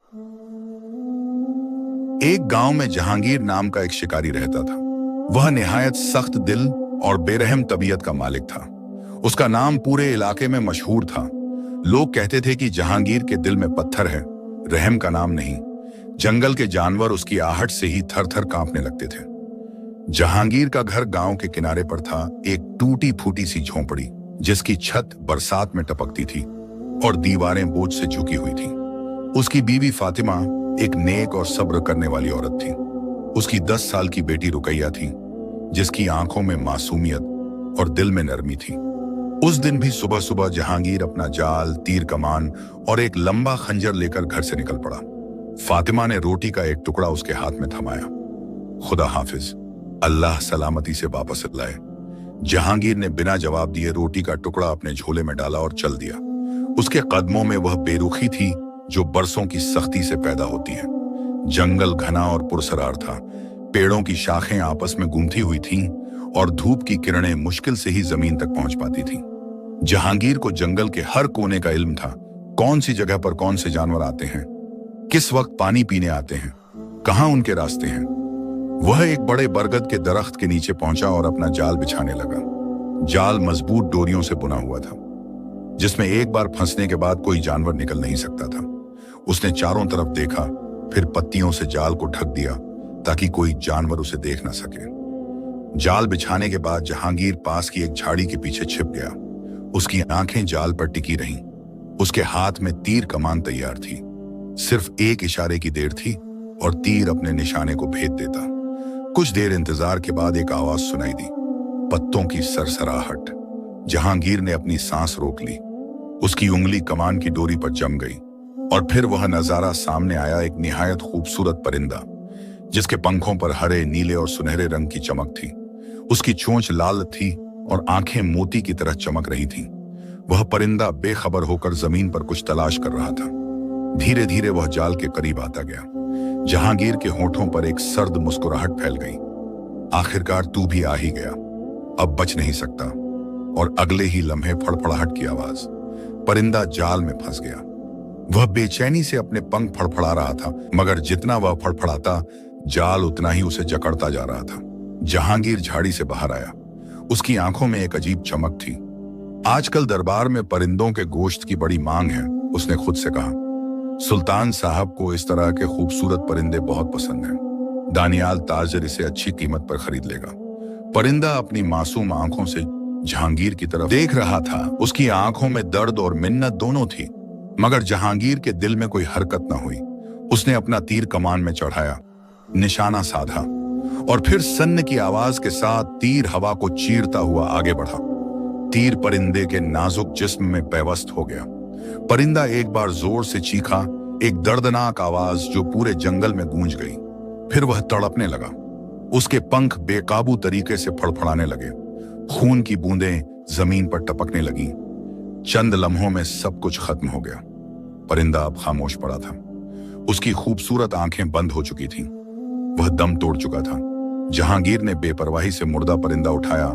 एक गांव में जहांगीर नाम का एक शिकारी रहता था। वह निहायत सख्त दिल और बेरहम तबीयत का मालिक था। उसका नाम पूरे इलाके में मशहूर था। लोग कहते थे कि जहांगीर के दिल में पत्थर है, रहम का नाम नहीं। जंगल के जानवर उसकी आहट से ही थर थर कांपने लगते थे। जहांगीर का घर गांव के किनारे पर था, एक टूटी फूटी सी झोंपड़ी जिसकी छत बरसात में टपकती थी और दीवारें बोझ से झुकी हुई थी। उसकी बीवी फातिमा एक नेक और सब्र करने वाली औरत थी। उसकी 10 साल की बेटी रुकैया थी, जिसकी आंखों में मासूमियत और दिल में नरमी थी। उस दिन भी सुबह सुबह जहांगीर अपना जाल, तीर कमान और एक लंबा खंजर लेकर घर से निकल पड़ा। फातिमा ने रोटी का एक टुकड़ा उसके हाथ में थमाया। खुदा हाफिज, अल्लाह सलामती से वापस लाए। जहांगीर ने बिना जवाब दिए रोटी का टुकड़ा अपने झोले में डाला और चल दिया। उसके कदमों में वह बेरुखी थी जो बरसों की सख्ती से पैदा होती है। जंगल घना और पुरसरार था। पेड़ों की शाखें आपस में गूंथी हुई थीं और धूप की किरणें मुश्किल से ही जमीन तक पहुंच पाती थीं। जहांगीर को जंगल के हर कोने का इल्म था। कौन सी जगह पर कौन से जानवर आते हैं, किस वक्त पानी पीने आते हैं, कहां उनके रास्ते हैं। वह एक बड़े बरगद के दरख्त के नीचे पहुंचा और अपना जाल बिछाने लगा। जाल मजबूत डोरियों से बुना हुआ था, जिसमें एक बार फंसने के बाद कोई जानवर निकल नहीं सकता था। उसने चारों तरफ देखा, फिर पत्तियों से जाल को ढक दिया ताकि कोई जानवर उसे देख न सके। जाल बिछाने के बाद जहांगीर पास की एक झाड़ी के पीछे छिप गया। उसकी आंखें जाल पर टिकी रहीं। उसके हाथ में तीर कमान तैयार थी। सिर्फ एक इशारे की देर थी और तीर अपने निशाने को भेद देता। कुछ देर इंतजार के बाद एक आवाज सुनाई दी, पत्तों की सरसराहट। जहांगीर ने अपनी सांस रोक ली। उसकी उंगली कमान की डोरी पर जम गई और फिर वह नजारा सामने आया, एक निहायत खूबसूरत परिंदा जिसके पंखों पर हरे, नीले और सुनहरे रंग की चमक थी। उसकी चोंच लाल थी और आंखें मोती की तरह चमक रही थीं। वह परिंदा बेखबर होकर जमीन पर कुछ तलाश कर रहा था। धीरे धीरे वह जाल के करीब आता गया। जहांगीर के होठों पर एक सर्द मुस्कुराहट फैल गई। आखिरकार तू भी आ ही गया, अब बच नहीं सकता। और अगले ही लम्हे फड़फड़ाहट की आवाज। परिंदा जाल में फंस गया। वह बेचैनी से अपने पंख फड़फड़ा रहा था, मगर जितना वह फड़फड़ाता, जाल उतना ही उसे जकड़ता जा रहा था। जहांगीर झाड़ी से बाहर आया। उसकी आंखों में एक अजीब चमक थी। आजकल दरबार में परिंदों के गोश्त की बड़ी मांग है, उसने खुद से कहा। सुल्तान साहब को इस तरह के खूबसूरत परिंदे बहुत पसंद हैं। दानियाल ताजर इसे अच्छी कीमत पर खरीद लेगा। परिंदा अपनी मासूम आंखों से जहांगीर की तरफ देख रहा था। उसकी आंखों में दर्द और मिन्नत दोनों थी, मगर जहांगीर के दिल में कोई हरकत न हुई। उसने अपना तीर कमान में चढ़ाया, निशाना साधा और फिर सन्न की आवाज के साथ तीर हवा को चीरता हुआ आगे बढ़ा। तीर परिंदे के नाजुक जिस्म में पैवस्त हो गया। परिंदा एक बार जोर से चीखा, एक दर्दनाक आवाज जो पूरे जंगल में गूंज गई। फिर वह तड़पने लगा। उसके पंख बेकाबू तरीके से फड़फड़ाने लगे। खून की बूंदें जमीन पर टपकने लगीं। चंद लम्हों में सब कुछ खत्म हो गया। परिंदा अब खामोश पड़ा था। उसकी खूबसूरत आंखें बंद हो चुकी थीं। वह दम तोड़ चुका था। जहांगीर ने बेपरवाही से मुर्दा परिंदा उठाया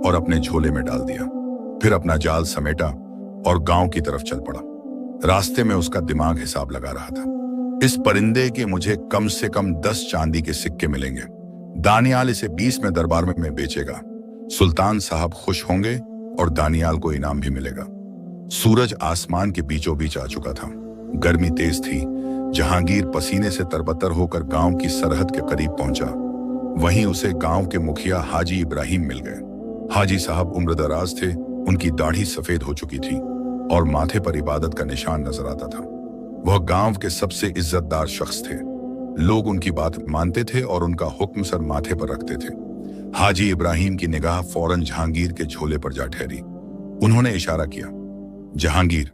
और अपने झोले में डाल दिया। फिर अपना जाल समेटा और गांव की तरफ चल पड़ा। रास्ते में उसका दिमाग हिसाब लगा रहा था। इस परिंदे के मुझे कम से कम 10 चांदी के सिक्के मिलेंगे। दानियाल इसे 20 में दरबार में बेचेगा। सुल्तान साहब खुश होंगे और दानियाल को इनाम भी मिलेगा। सूरज आसमान के बीचों बीच आ चुका था। गर्मी तेज थी। जहांगीर पसीने से तरबतर होकर गांव की सरहद के करीब पहुंचा। वहीं उसे गांव के मुखिया हाजी इब्राहिम मिल गए। हाजी साहब उम्रदराज थे। उनकी दाढ़ी सफेद हो चुकी थी और माथे पर इबादत का निशान नजर आता था। वह गांव के सबसे इज्जतदार शख्स थे। लोग उनकी बात मानते थे और उनका हुक्म सर माथे पर रखते थे। हाजी इब्राहिम की निगाह फौरन जहांगीर के झोले पर जा ठहरी। उन्होंने इशारा किया, जहांगीर,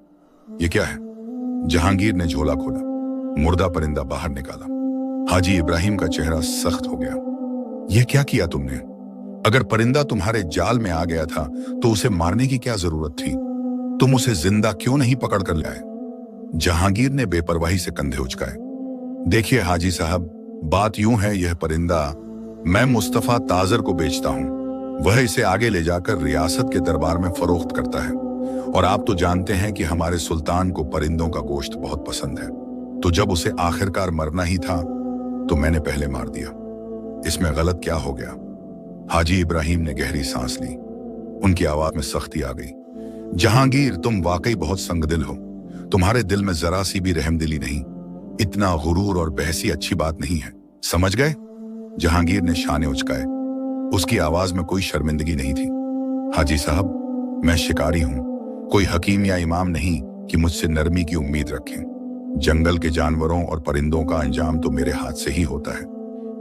ये क्या है? जहांगीर ने झोला खोला। मुर्दा परिंदा बाहर निकाला। हाजी इब्राहिम का चेहरा सख्त हो गया। यह क्या किया तुमने? अगर परिंदा तुम्हारे जाल में आ गया था तो उसे मारने की क्या जरूरत थी? तुम उसे जिंदा क्यों नहीं पकड़ कर लाए? जहांगीर ने बेपरवाही से कंधे उचकाए। देखिए हाजी साहब, बात यूं है, यह परिंदा मैं मुस्तफा ताजर को बेचता हूं। वह इसे आगे ले जाकर रियासत के दरबार में फरोख्त करता है। और आप तो जानते हैं कि हमारे सुल्तान को परिंदों का गोश्त बहुत पसंद है। तो जब उसे आखिरकार मरना ही था तो मैंने पहले मार दिया। इसमें गलत क्या हो गया? हाजी इब्राहिम ने गहरी सांस ली। उनकी आवाज में सख्ती आ गई। जहांगीर, तुम वाकई बहुत संगदिल हो। तुम्हारे दिल में जरा सी भी रहमदिली नहीं। इतना गुरूर और बहसी अच्छी बात नहीं है, समझ गए? जहांगीर ने शाने उचकाए। उसकी आवाज में कोई शर्मिंदगी नहीं थी। हाजी साहब, मैं शिकारी हूं, कोई हकीम या इमाम नहीं कि मुझसे नरमी की उम्मीद रखें। जंगल के जानवरों और परिंदों का अंजाम तो मेरे हाथ से ही होता है।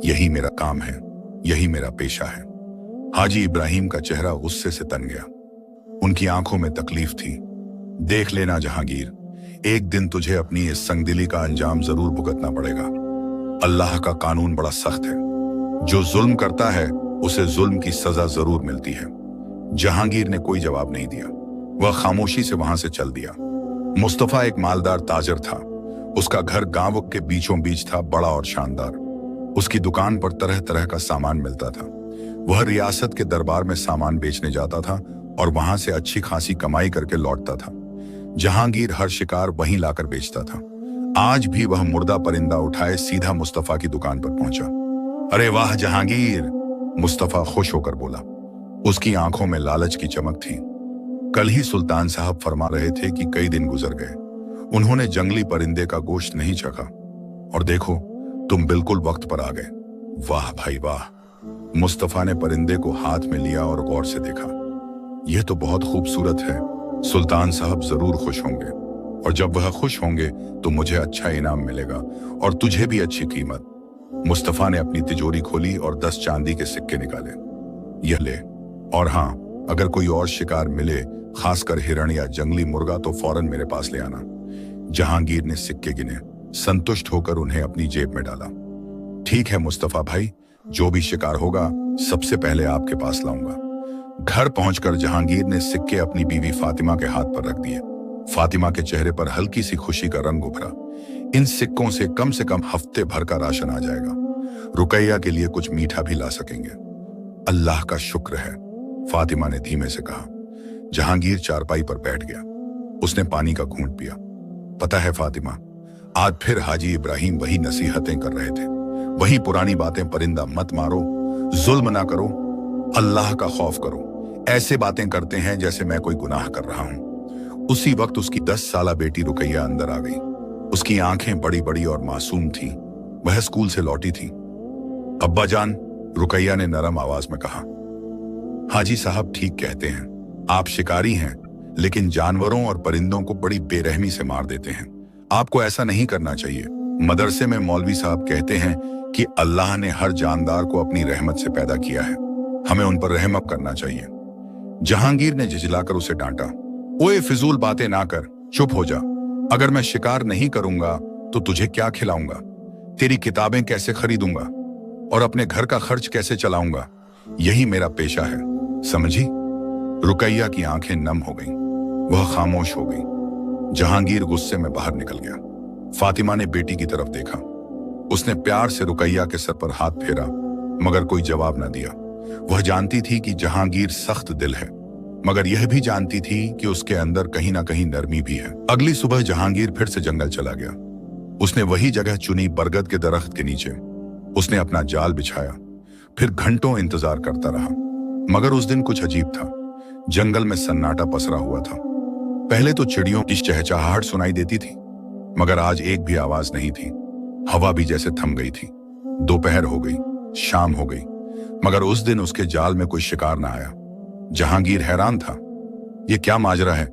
यही मेरा काम है, यही मेरा पेशा है। हाजी इब्राहिम का चेहरा गुस्से से तन गया। उनकी आंखों में तकलीफ थी। देख लेना जहांगीर, एक दिन तुझे अपनी इस संगदिली का अंजाम जरूर भुगतना पड़ेगा। अल्लाह का कानून बड़ा सख्त है। जो जुल्म करता है उसे जुल्म की सजा जरूर मिलती है। जहांगीर ने कोई जवाब नहीं दिया। वह खामोशी से वहां से चल दिया। मुस्तफा एक मालदार ताजर था। उसका घर गांव के बीचों बीच था, बड़ा और शानदार। उसकी दुकान पर तरह तरह का सामान मिलता था। वह रियासत के दरबार में सामान बेचने जाता था और वहां से अच्छी खासी कमाई करके लौटता था। जहांगीर हर शिकार वहीं लाकर बेचता था। आज भी वह मुर्दा परिंदा उठाए सीधा मुस्तफा की दुकान पर पहुंचा। अरे वाह जहांगीर, मुस्तफा खुश होकर बोला। उसकी आंखों में लालच की चमक थी। कल ही सुल्तान साहब फरमा रहे थे कि कई दिन गुजर गए, उन्होंने जंगली परिंदे का गोश्त नहीं चखा, और देखो तुम बिल्कुल वक्त पर आ गए। वाह भाई वाह। मुस्तफा ने परिंदे को हाथ में लिया और गौर से देखा। यह तो बहुत खूबसूरत है। सुल्तान साहब जरूर खुश होंगे, और जब वह खुश होंगे तो मुझे अच्छा इनाम मिलेगा और तुझे भी अच्छी कीमत। मुस्तफा ने अपनी तिजोरी खोली और 10 चांदी के सिक्के निकाले। यह ले, और हाँ, अगर कोई और शिकार मिले, खासकर हिरण या जंगली मुर्गा, तो फौरन मेरे पास ले आना। जहांगीर ने सिक्के गिने, संतुष्ट होकर उन्हें अपनी जेब में डाला। ठीक है मुस्तफा भाई, जो भी शिकार होगा सबसे पहले आपके पास लाऊंगा। घर पहुंचकर जहांगीर ने सिक्के अपनी बीवी फातिमा के हाथ पर रख दिए। फातिमा के चेहरे पर हल्की सी खुशी का रंग उभरा। इन सिक्कों से कम हफ्ते भर का राशन आ जाएगा। रुकैया के लिए कुछ मीठा भी ला सकेंगे। अल्लाह का शुक्र है, फातिमा ने धीमे से कहा। जहांगीर चारपाई पर बैठ गया। उसने पानी का घूंट पिया। पता है फातिमा, आज फिर हाजी इब्राहिम वही नसीहतें कर रहे थे, वही पुरानी बातें। परिंदा मत मारो, जुल्म ना करो, अल्लाह का खौफ करो। ऐसे बातें करते हैं जैसे मैं कोई गुनाह कर रहा हूं। उसी वक्त उसकी 10 साला बेटी रुकैया अंदर आ गई। उसकी आंखें बड़ी बड़ी और मासूम थीं। वह स्कूल से लौटी थी। अब्बा जान, रुकैया ने नरम आवाज में कहा। हाजी साहब ठीक कहते हैं, आप शिकारी हैं, लेकिन जानवरों और परिंदों को बड़ी बेरहमी से मार देते हैं। आपको ऐसा नहीं करना चाहिए। मदरसे में मौलवी साहब कहते हैं कि अल्लाह ने हर जानदार को अपनी रहमत से पैदा किया है, हमें उन पर रहम करना चाहिए। जहांगीर ने झिझलाकर उसे डांटा। ओए फिजूल बातें ना कर, चुप हो जा। अगर मैं शिकार नहीं करूंगा तो तुझे क्या खिलाऊंगा? तेरी किताबें कैसे खरीदूंगा और अपने घर का खर्च कैसे चलाऊंगा? यही मेरा पेशा है, समझी? रुकैया की आंखें नम हो गईं। वह खामोश हो गई। जहांगीर गुस्से में बाहर निकल गया। फातिमा ने बेटी की तरफ देखा। उसने प्यार से रुकैया के सर पर हाथ फेरा, मगर कोई जवाब न दिया। वह जानती थी कि जहांगीर सख्त दिल है, मगर यह भी जानती थी कि उसके अंदर कहीं ना कहीं नरमी भी है। अगली सुबह जहांगीर फिर से जंगल चला गया। उसने वही जगह चुनी, बरगद के दरख्त के नीचे। उसने अपना जाल बिछाया, फिर घंटों इंतजार करता रहा। मगर उस दिन कुछ अजीब था। जंगल में सन्नाटा पसरा हुआ था। पहले तो चिड़ियों की चहचहाहट सुनाई देती थी, मगर आज एक भी आवाज नहीं थी। हवा भी जैसे थम गई थी। दोपहर हो गई, शाम हो गई, मगर उस दिन उसके जाल में कोई शिकार ना आया। जहांगीर हैरान था। ये क्या माजरा है?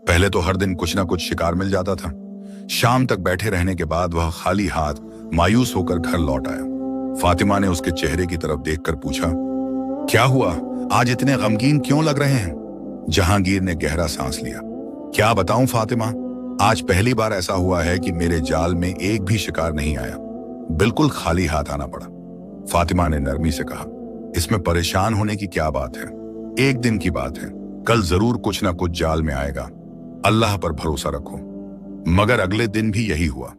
पहले तो हर दिन कुछ ना कुछ शिकार मिल जाता था। शाम तक बैठे रहने के बाद वह खाली हाथ मायूस होकर घर लौट आया। फातिमा ने उसके चेहरे की तरफ देखकर पूछा, क्या हुआ? आज इतने गमगीन क्यों लग रहे हैं? जहांगीर ने गहरा सांस लिया। क्या बताऊं फातिमा, आज पहली बार ऐसा हुआ है कि मेरे जाल में एक भी शिकार नहीं आया। बिल्कुल खाली हाथ आना पड़ा। फातिमा ने नरमी से कहा, इसमें परेशान होने की क्या बात है? एक दिन की बात है, कल जरूर कुछ ना कुछ जाल में आएगा। अल्लाह पर भरोसा रखो। मगर अगले दिन भी यही हुआ।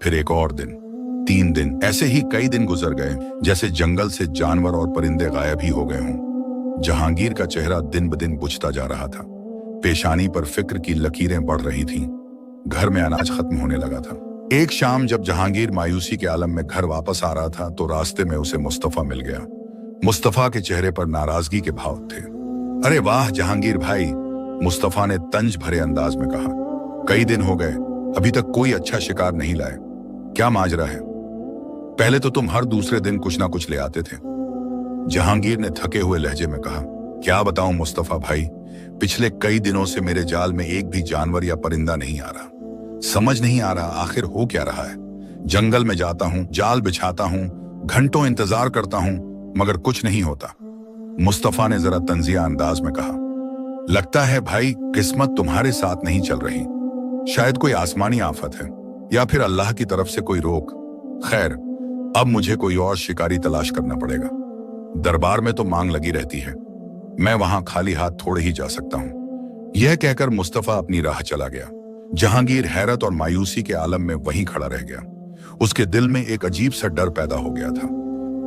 फिर एक और दिन, 3 दिन, ऐसे ही कई दिन गुजर गए, जैसे जंगल से जानवर और परिंदे गायब ही हो गए हों। जहांगीर का चेहरा दिन ब दिन बुझता जा रहा था। पेशानी पर फिक्र की लकीरें बढ़ रही थीं। घर में अनाज खत्म होने लगा था। एक शाम जब जहांगीर मायूसी के आलम में घर वापस आ रहा था तो रास्ते में उसे मुस्तफा मिल गया। मुस्तफा के चेहरे पर नाराजगी के भाव थे। अरे वाह जहांगीर भाई, मुस्तफा ने तंज भरे अंदाज में कहा, कई दिन हो गए, अभी तक कोई अच्छा शिकार नहीं लाए, क्या माजरा है? पहले तो तुम हर दूसरे दिन कुछ ना कुछ ले आते थे। जहांगीर ने थके हुए लहजे में कहा, क्या बताऊं मुस्तफा भाई, पिछले कई दिनों से मेरे जाल में एक भी जानवर या परिंदा नहीं आ रहा। समझ नहीं आ रहा आखिर हो क्या रहा है। जंगल में जाता हूं, जाल बिछाता हूं, घंटों इंतजार करता हूं, मगर कुछ नहीं होता। मुस्तफा ने जरा तंजिया अंदाज में कहा, लगता है भाई किस्मत तुम्हारे साथ नहीं चल रही। शायद कोई आसमानी आफत है या फिर अल्लाह की तरफ से कोई रोक। खैर, अब मुझे कोई और शिकारी तलाश करना पड़ेगा। दरबार में तो मांग लगी रहती है, मैं वहां खाली हाथ थोड़े ही जा सकता हूं। यह कहकर मुस्तफा अपनी राह चला गया। जहांगीर हैरत और मायूसी के आलम में वहीं खड़ा रह गया। उसके दिल में एक अजीब सा डर पैदा हो गया था।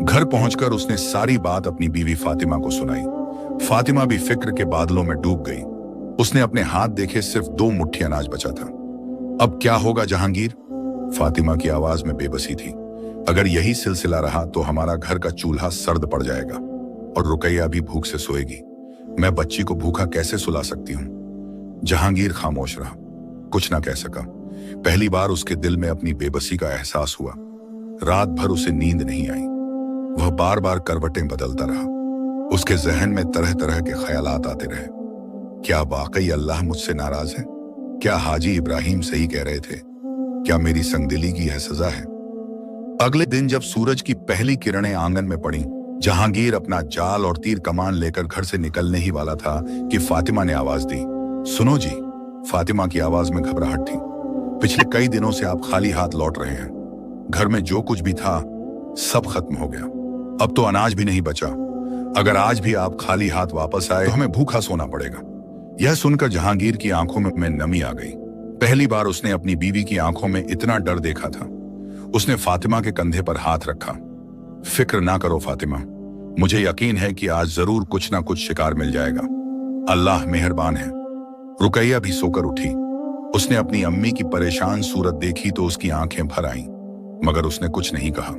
घर पहुंचकर उसने सारी बात अपनी बीवी फातिमा को सुनाई। फातिमा भी फिक्र के बादलों में डूब गई। उसने अपने हाथ देखे, सिर्फ 2 मुट्ठी अनाज बचा था। अब क्या होगा जहांगीर? फातिमा की आवाज में बेबसी थी। अगर यही सिलसिला रहा तो हमारा घर का चूल्हा सर्द पड़ जाएगा और रुकैया भी भूख से सोएगी। मैं बच्ची को भूखा कैसे सुला सकती हूँ? जहांगीर खामोश रहा, कुछ ना कह सका। पहली बार उसके दिल में अपनी बेबसी का एहसास हुआ। रात भर उसे नींद नहीं आई। वह बार बार करवटें बदलता रहा। उसके जहन में तरह तरह के ख्यालात आते रहे। क्या वाकई अल्लाह मुझसे नाराज है? क्या हाजी इब्राहिम सही कह रहे थे? क्या मेरी संगदिली की यह सजा है? अगले दिन जब सूरज की पहली किरणें आंगन में पड़ी, जहांगीर अपना जाल और तीर कमान लेकर घर से निकलने ही वाला था कि फातिमा ने आवाज दी, सुनो जी। फातिमा की आवाज में घबराहट थी। पिछले कई दिनों से आप खाली हाथ लौट रहे हैं। घर में जो कुछ भी था सब खत्म हो गया। अब तो अनाज भी नहीं बचा। अगर आज भी आप खाली हाथ वापस आए तो हमें भूखा सोना पड़ेगा। यह सुनकर जहांगीर की आंखों में नमी आ गई। पहली बार उसने अपनी बीवी की आंखों में इतना डर देखा था। उसने फातिमा के कंधे पर हाथ रखा। फिक्र ना करो फातिमा, मुझे यकीन है कि आज जरूर कुछ ना कुछ शिकार मिल जाएगा। अल्लाह मेहरबान है। रुकैया भी सोकर उठी। उसने अपनी अम्मी की परेशान सूरत देखी तो उसकी आंखें भर आईं, मगर उसने कुछ नहीं कहा।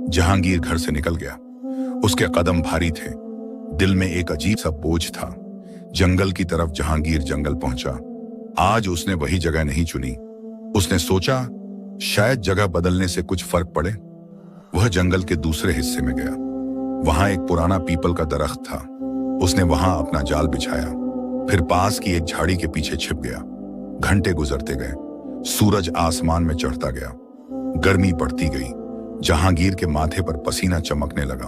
जहांगीर घर से निकल गया। उसके कदम भारी थे। दिल में एक अजीब सा बोझ था। जंगल की तरफ जहांगीर जंगल पहुंचा। आज उसने वही जगह नहीं चुनी। उसने सोचा शायद जगह बदलने से कुछ फर्क पड़े। वह जंगल के दूसरे हिस्से में गया। वहां एक पुराना पीपल का दरख्त था। उसने वहां अपना जाल बिछाया, फिर पास की एक झाड़ी के पीछे छिप गया। घंटे गुजरते गए। सूरज आसमान में चढ़ता गया। गर्मी बढ़ती गई। जहांगीर के माथे पर पसीना चमकने लगा,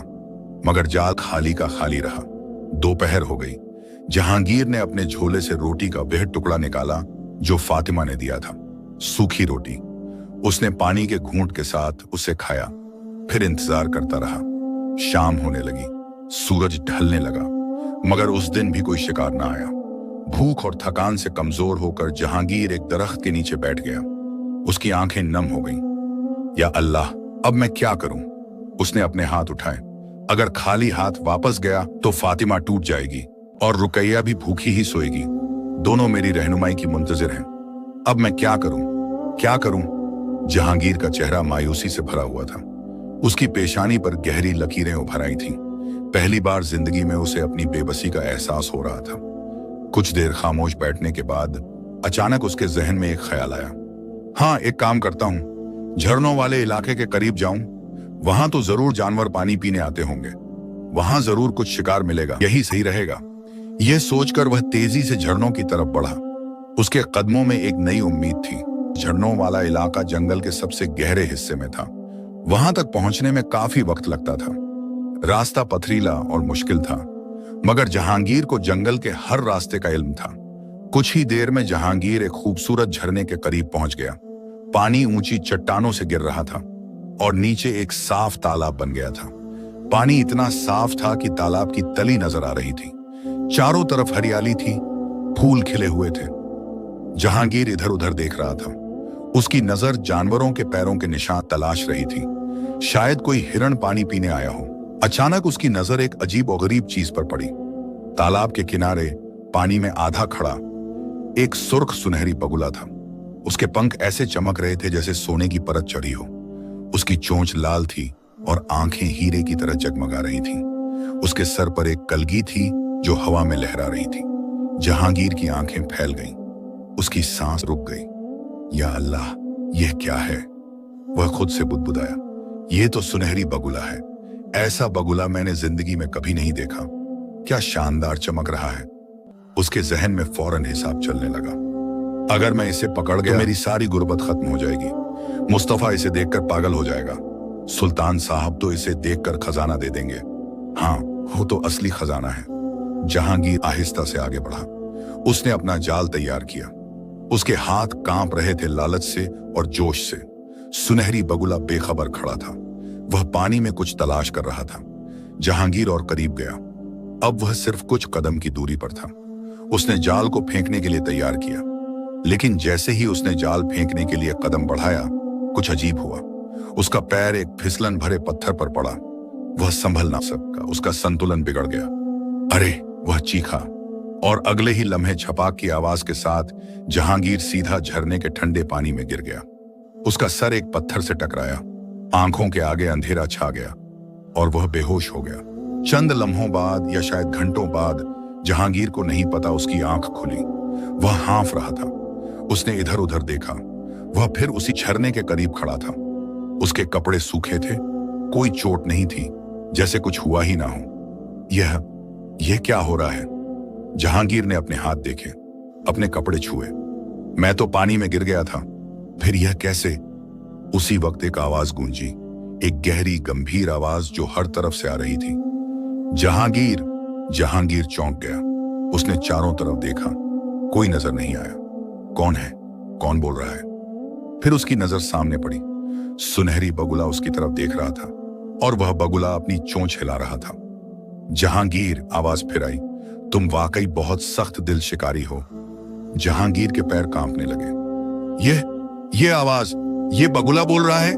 मगर जाल खाली का खाली रहा। दोपहर हो गई। जहांगीर ने अपने झोले से रोटी का वह टुकड़ा निकाला जो फातिमा ने दिया था, सूखी रोटी। उसने पानी के घूंट के साथ उसे खाया, फिर इंतजार करता रहा। शाम होने लगी। सूरज ढलने लगा, मगर उस दिन भी कोई शिकार ना आया। भूख और थकान से कमजोर होकर जहांगीर एक दरख्त के नीचे बैठ गया। उसकी आंखें नम हो गईं। या अल्लाह, अब मैं क्या करूं? उसने अपने हाथ उठाए। अगर खाली हाथ वापस गया तो फातिमा टूट जाएगी और रुकैया भी भूखी ही सोएगी। दोनों मेरी रहनुमाई की मुंतजिर हैं। अब मैं क्या करूं? क्या करूं? जहांगीर का चेहरा मायूसी से भरा हुआ था। उसकी पेशानी पर गहरी लकीरें उभर आई थीं। पहली बार जिंदगी में उसे अपनी बेबसी का एहसास हो रहा था। कुछ देर खामोश बैठने के बाद अचानक उसके जहन में एक ख्याल आया। हाँ, एक काम करता हूं, झरनों वाले इलाके के करीब जाऊं। वहां तो जरूर जानवर पानी पीने आते होंगे। वहां जरूर कुछ शिकार मिलेगा, यही सही रहेगा। यह सोचकर वह तेजी से झरनों की तरफ बढ़ा। उसके कदमों में एक नई उम्मीद थी। झरनों वाला इलाका जंगल के सबसे गहरे हिस्से में था। वहां तक पहुंचने में काफी वक्त लगता था। रास्ता पथरीला और मुश्किल था, मगर जहांगीर को जंगल के हर रास्ते का इल्म था। कुछ ही देर में जहांगीर एक खूबसूरत झरने के करीब पहुंच गया। पानी ऊंची चट्टानों से गिर रहा था और नीचे एक साफ तालाब बन गया था। पानी इतना साफ था कि तालाब की तली नजर आ रही थी। चारों तरफ हरियाली थी, फूल खिले हुए थे। जहांगीर इधर उधर देख रहा था। उसकी नजर जानवरों के पैरों के निशान तलाश रही थी। शायद कोई हिरण पानी पीने आया हो। अचानक उसकी नजर एक अजीब और गरीब चीज पर पड़ी। तालाब के किनारे पानी में आधा खड़ा एक सुर्ख सुनहरी बगुला था। उसके पंख ऐसे चमक रहे थे जैसे सोने की परत चढ़ी हो। उसकी चोंच लाल थी और आंखें हीरे की तरह जगमगा रही थीं। उसके सर पर एक कलगी थी जो हवा में लहरा रही थी। जहांगीर की आंखें फैल गईं। उसकी सांस रुक गई। या अल्लाह, यह क्या है? वह खुद से बुदबुदाया। यह तो सुनहरी बगुला है। ऐसा बगुला मैंने जिंदगी में कभी नहीं देखा। क्या शानदार चमक रहा है। उसके जहन में फौरन हिसाब चलने लगा। अगर मैं इसे पकड़ गया तो मेरी सारी गुर्बत खत्म हो जाएगी। मुस्तफा इसे देखकर पागल हो जाएगा। सुल्तान साहब तो इसे देखकर खजाना दे देंगे। हाँ, वो तो असली खजाना है। जहांगीर आहिस्ता से आगे बढ़ा। उसने अपना जाल तैयार किया। उसके हाथ कांप रहे थे लालच से और जोश से। सुनहरी बगुला बेखबर खड़ा था। वह पानी में कुछ तलाश कर रहा था। जहांगीर और करीब गया। अब वह सिर्फ कुछ कदम की दूरी पर था। उसने जाल को फेंकने के लिए तैयार किया, लेकिन जैसे ही उसने जाल फेंकने के लिए कदम बढ़ाया, कुछ अजीब हुआ। उसका पैर एक फिसलन भरे पत्थर पर पड़ा। वह संभल ना सका। उसका संतुलन बिगड़ गया। अरे, वह चीखा और अगले ही लम्हे छपाक की आवाज के साथ जहांगीर सीधा झरने के ठंडे पानी में गिर गया। उसका सर एक पत्थर से टकराया। आंखों के आगे अंधेरा छा गया और वह बेहोश हो गया। चंद लम्हों बाद या शायद घंटों बाद, जहांगीर को नहीं पता, उसकी आंख खुली। वह हाँफ रहा था। उसने इधर उधर देखा। वह फिर उसी झरने के करीब खड़ा था। उसके कपड़े सूखे थे। कोई चोट नहीं थी, जैसे कुछ हुआ ही ना हो। यह क्या हो रहा है? जहांगीर ने अपने हाथ देखे, अपने कपड़े छुए। मैं तो पानी में गिर गया था। फिर यह कैसे? उसी वक्त एक आवाज गूंजी, एक गहरी गंभीर आवाज जो हर तरफ से आ रही थी। जहांगीर! जहांगीर चौंक गया। उसने चारों तरफ देखा। कोई नजर नहीं आया। कौन है? कौन बोल रहा है? फिर उसकी नजर सामने पड़ी। सुनहरी बगुला उसकी तरफ देख रहा था और वह बगुला अपनी चोंच हिला रहा था। जहांगीर! आवाज फिर आई। तुम वाकई बहुत सख्त दिल शिकारी हो। जहांगीर के पैर कांपने लगे। ये आवाज, ये बगुला बोल रहा है।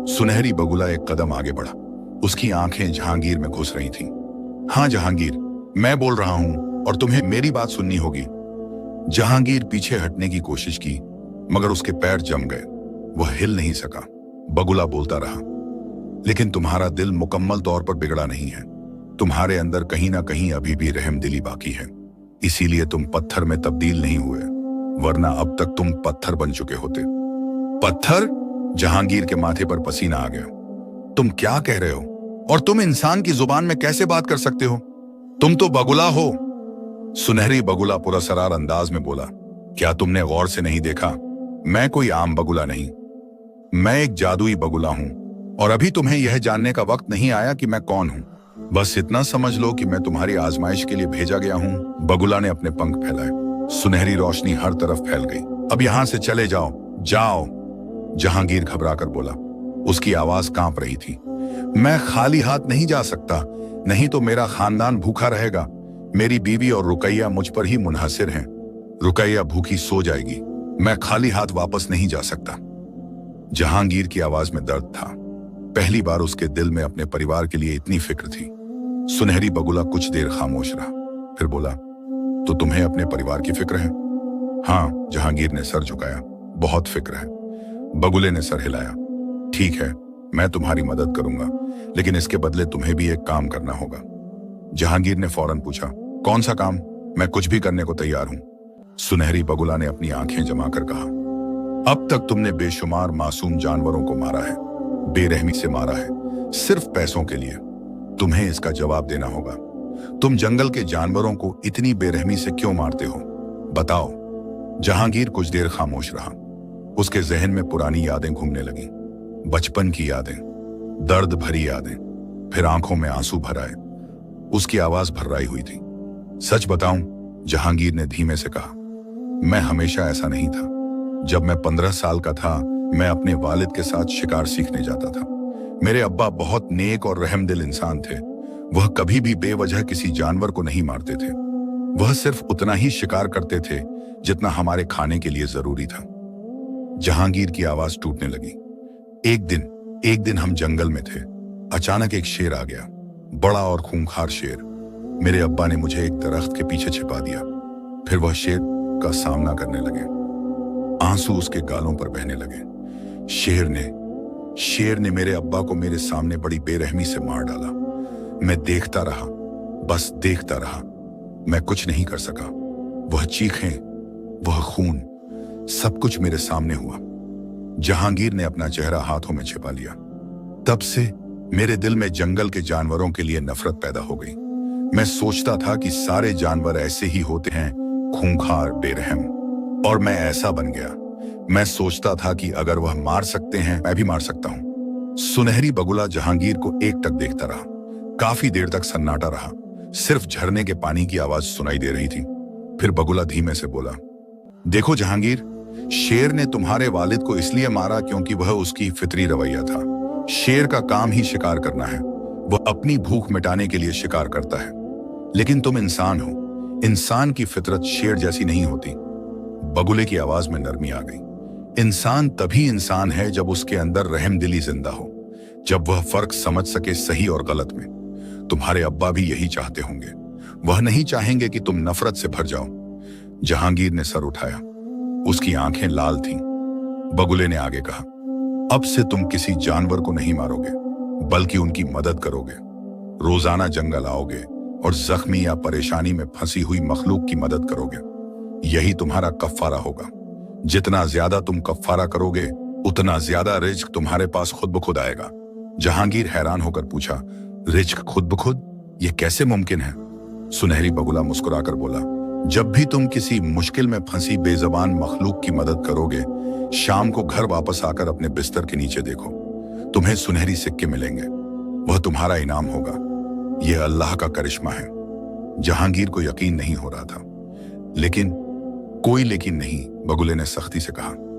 सुनहरी बगुला एक कदम आगे बढ़ा। उसकी आंखें जहांगीर में घुस रही थीं। हाँ जहांगीर, मैं बोल रहा हूं और तुम्हें मेरी बात सुननी होगी। जहांगीर पीछे हटने की कोशिश की, मगर उसके पैर जम गए। वह हिल नहीं सका। बगुला बोलता रहा, लेकिन तुम्हारा दिल मुकम्मल तौर पर बिगड़ा नहीं है। तुम्हारे अंदर कहीं ना कहीं अभी भी रहमदिली बाकी है। इसीलिए तुम पत्थर में तब्दील नहीं हुए, वरना अब तक तुम पत्थर बन चुके होते। पत्थर? जहांगीर के माथे पर पसीना आ गया। तुम क्या कह रहे हो? और तुम इंसान की जुबान में कैसे बात कर सकते हो? तुम तो बगुला हो। सुनहरी बगुला पुरस्कार अंदाज में बोला, क्या तुमने गौर से नहीं देखा? मैं कोई आम बगुला नहीं, मैं एक जादुई बगुला हूं। और अभी तुम्हें यह जानने का वक्त नहीं आया कि मैं कौन हूं। बस इतना समझ लो कि मैं तुम्हारी आजमाइश के लिए भेजा गया हूं। बगुला ने अपने पंख फैलाए। सुनहरी रोशनी हर तरफ फैल गई। अब यहां से चले जाओ, जाओ। जहांगीर घबराकर बोला। उसकी आवाज कांप रही थी। मैं खाली हाथ नहीं जा सकता, नहीं तो मेरा खानदान भूखा रहेगा। मेरी बीवी और रुकैया मुझ पर ही मुनहसिर हैं। रुकैया भूखी सो जाएगी। मैं खाली हाथ वापस नहीं जा सकता। जहांगीर की आवाज में दर्द था। पहली बार उसके दिल में अपने परिवार के लिए इतनी फिक्र थी। सुनहरी बगुला कुछ देर खामोश रहा, फिर बोला, तो तुम्हें अपने परिवार की फिक्र है? हाँ, जहांगीर ने सर झुकाया। बहुत फिक्र है। बगुले ने सर हिलाया। ठीक है, मैं तुम्हारी मदद करूंगा, लेकिन इसके बदले तुम्हें भी एक काम करना होगा। जहांगीर ने फौरन पूछा, कौन सा काम? मैं कुछ भी करने को तैयार हूं। सुनहरी बगुला ने अपनी आंखें जमाकर कहा, अब तक तुमने बेशुमार मासूम जानवरों को मारा है, बेरहमी से मारा है, सिर्फ पैसों के लिए। तुम्हें इसका जवाब देना होगा। तुम जंगल के जानवरों को इतनी बेरहमी से क्यों मारते हो? बताओ। जहांगीर कुछ देर खामोश रहा। उसके जहन में पुरानी यादें घूमने लगीं। बचपन की यादें, दर्द भरी यादें। फिर आंखों में आंसू भर आए। उसकी आवाज भर्राई हुई थी। सच बताऊं, जहांगीर ने धीमे से कहा, मैं हमेशा ऐसा नहीं था। जब मैं 15 साल का था, मैं अपने वालिद के साथ शिकार सीखने जाता था। मेरे अब्बा बहुत नेक और रहमदिल इंसान थे। वह कभी भी बेवजह किसी जानवर को नहीं मारते थे। वह सिर्फ उतना ही शिकार करते थे जितना हमारे खाने के लिए जरूरी था। जहांगीर की आवाज टूटने लगी। एक दिन हम जंगल में थे। अचानक एक शेर आ गया, बड़ा और खूंखार शेर। मेरे अब्बा ने मुझे एक दरख्त के पीछे छिपा दिया। फिर वह शेर का सामना करने लगे। आंसू उसके गालों पर बहने लगे। शेर ने मेरे अब्बा को मेरे सामने बड़ी बेरहमी से मार डाला। मैं देखता रहा, बस देखता रहा। मैं कुछ नहीं कर सका। वह चीखें, वह खून, सब कुछ मेरे सामने हुआ। जहांगीर ने अपना चेहरा हाथों में छिपा लिया। तब से मेरे दिल में जंगल के जानवरों के लिए नफरत पैदा हो गई। मैं सोचता था कि सारे जानवर ऐसे ही होते हैं, खूंखार, बेरहम, और मैं ऐसा बन गया। मैं सोचता था कि अगर वह मार सकते हैं, मैं भी मार सकता हूं। सुनहरी बगुला जहांगीर को एकटक देखता रहा। काफी देर तक सन्नाटा रहा। सिर्फ झरने के पानी की आवाज सुनाई दे रही थी। फिर बगुला धीमे से बोला, देखो जहांगीर, शेर ने तुम्हारे वालिद को इसलिए मारा क्योंकि वह उसकी फितरी रवैया था। शेर का काम ही शिकार करना है। वह अपनी भूख मिटाने के लिए शिकार करता है। लेकिन तुम इंसान हो। इंसान की फितरत शेर जैसी नहीं होती। बगुले की आवाज में नरमी आ गई। इंसान तभी इंसान है जब उसके अंदर रहमदिली जिंदा हो, जब वह फर्क समझ सके सही और गलत में। तुम्हारे अब्बा भी यही चाहते होंगे। वह नहीं चाहेंगे कि तुम नफरत से भर जाओ। जहांगीर ने सर उठाया। उसकी आंखें लाल थीं। बगुले ने आगे कहा, अब से तुम किसी जानवर को नहीं मारोगे, बल्कि उनकी मदद करोगे। रोजाना जंगल आओगे और जख्मी या परेशानी में फंसी हुई मखलूक की मदद करोगे। यही तुम्हारा कफ्फारा होगा। जितना ज्यादा तुम कफ्फारा करोगे, उतना ज्यादा रिज्क तुम्हारे पास खुद ब खुद आएगा। जहांगीर हैरान होकर पूछा, रिज्क खुद ब खुद? यह कैसे मुमकिन है? सुनहरी बगुला मुस्कुराकर बोला, जब भी तुम किसी मुश्किल में फंसी बेजबान मखलूक की मदद करोगे, शाम को घर वापस आकर अपने बिस्तर के नीचे देखो, तुम्हें सुनहरी सिक्के मिलेंगे। वह तुम्हारा इनाम होगा। यह अल्लाह का करिश्मा है। जहांगीर को यकीन नहीं हो रहा था। लेकिन कोई लेकिन नहीं, बगुले ने सख्ती से कहा।